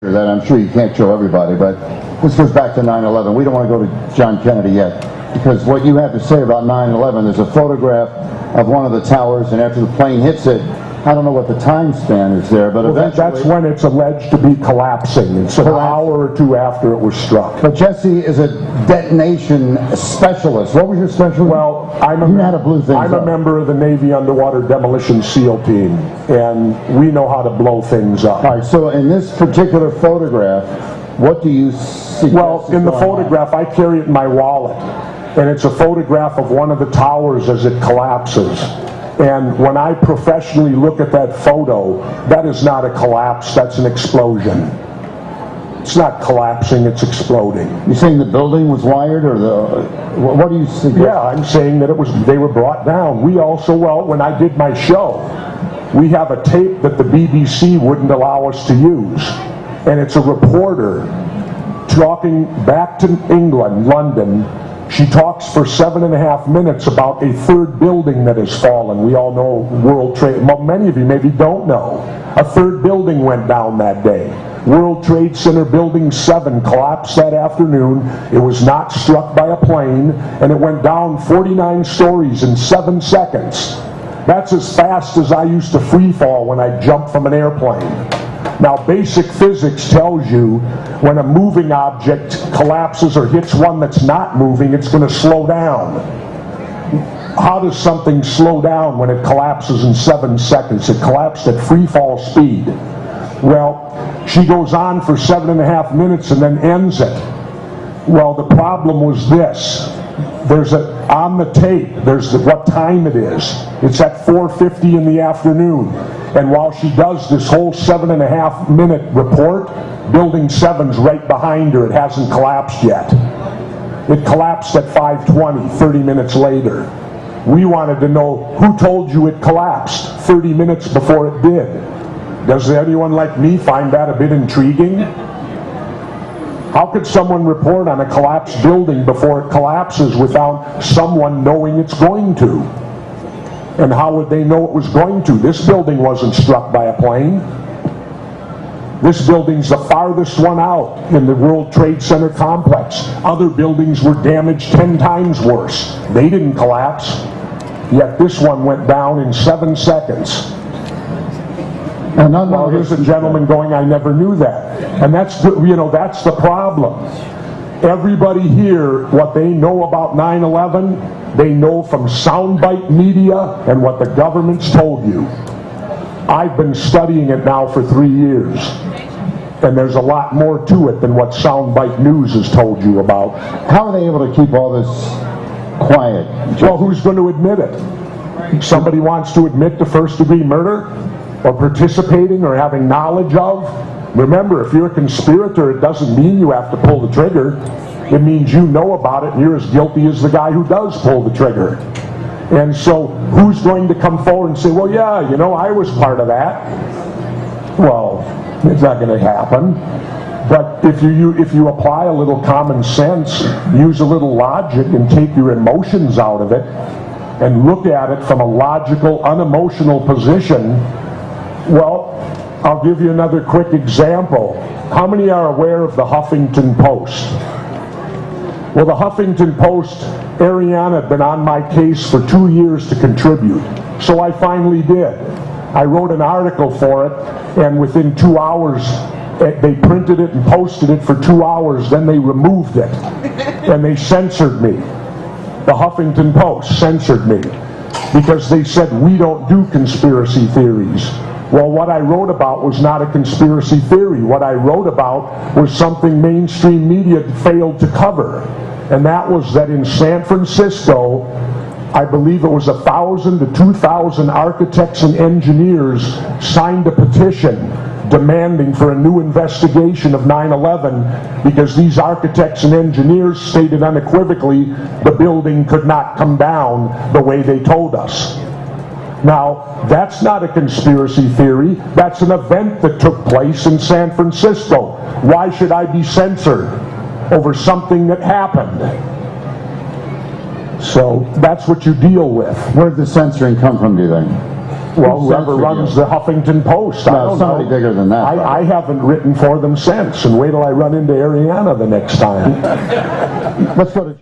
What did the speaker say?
that I'm sure you can't show everybody, but this goes back to 9/11. We don't want to go to John Kennedy yet, because what you have to say about 9/11, there's a photograph of one of the towers, and after the plane hits it, I don't know what the time span is there, but eventually... That's when it's alleged to be collapsing. It's an hour or two after it was struck. But Jesse is a detonation specialist. What was your specialty? Well, I'm a member of the Navy Underwater Demolition SEAL Team, and we know how to blow things up. All right, so in this particular photograph, what do you suggest? Well, in the photograph, I carry it in my wallet, and it's a photograph of one of the towers as it collapses. And when I professionally look at that photo, that is not a collapse, that's an explosion. It's not collapsing, it's exploding. You're saying the building was wired, or what do you suggest? Yeah, I'm saying that they were brought down. We also, when I did my show, we have a tape that the BBC wouldn't allow us to use. And it's a reporter talking back to England, London. She talks for 7.5 minutes about a third building that has fallen. We all know World Trade, many of you maybe don't know. A third building went down that day. World Trade Center Building 7 collapsed that afternoon. It was not struck by a plane, and it went down 49 stories in 7 seconds. That's as fast as I used to free fall when I jumped from an airplane. Now, basic physics tells you when a moving object collapses or hits one that's not moving, it's going to slow down. How does something slow down when it collapses in 7 seconds? It collapsed at free fall speed. Well, she goes on for 7.5 minutes and then ends it. Well, the problem was this. On the tape, there's what time it is. It's at 4:50 in the afternoon. And while she does this whole 7.5 minute report, Building 7's right behind her. It hasn't collapsed yet. It collapsed at 5:20, 30 minutes later. We wanted to know, who told you it collapsed 30 minutes before it did? Does anyone like me find that a bit intriguing? How could someone report on a collapsed building before it collapses without someone knowing it's going to? And how would they know it was going to? This building wasn't struck by a plane. This building's the farthest one out in the World Trade Center complex. Other buildings were damaged 10 times worse. They didn't collapse. Yet this one went down in 7 seconds. And well, here's a gentleman going, I never knew that. And that's the problem. Everybody here, what they know about 9/11, they know from soundbite media and what the government's told you. I've been studying it now for 3 years. And there's a lot more to it than what soundbite news has told you about. How are they able to keep all this quiet? Well, who's going to admit it? Somebody wants to admit to first-degree murder? Or participating or having knowledge of? Remember, if you're a conspirator, it doesn't mean you have to pull the trigger. It means you know about it and you're as guilty as the guy who does pull the trigger. And so, who's going to come forward and say, well, yeah, I was part of that? Well, it's not going to happen. But if you apply a little common sense, use a little logic, and take your emotions out of it, and look at it from a logical, unemotional position, well, I'll give you another quick example. How many are aware of the Huffington Post? Well, the Huffington Post, Ariana had been on my case for 2 years to contribute. So I finally did. I wrote an article for it, and within 2 hours, they printed it and posted it for 2 hours, then they removed it. And they censored me. The Huffington Post censored me because they said, we don't do conspiracy theories. Well, what I wrote about was not a conspiracy theory. What I wrote about was something mainstream media failed to cover. And that was that in San Francisco, I believe it was 1,000 to 2,000 architects and engineers signed a petition demanding for a new investigation of 9/11 because these architects and engineers stated unequivocally the building could not come down the way they told us. Now, that's not a conspiracy theory. That's an event that took place in San Francisco. Why should I be censored over something that happened? So that's what you deal with. Where did the censoring come from, do you think? Well, whoever censored runs you? the Huffington Post. I No, don't somebody know. bigger than that. I haven't written for them since, and wait till I run into Ariana the next time. Let's go to...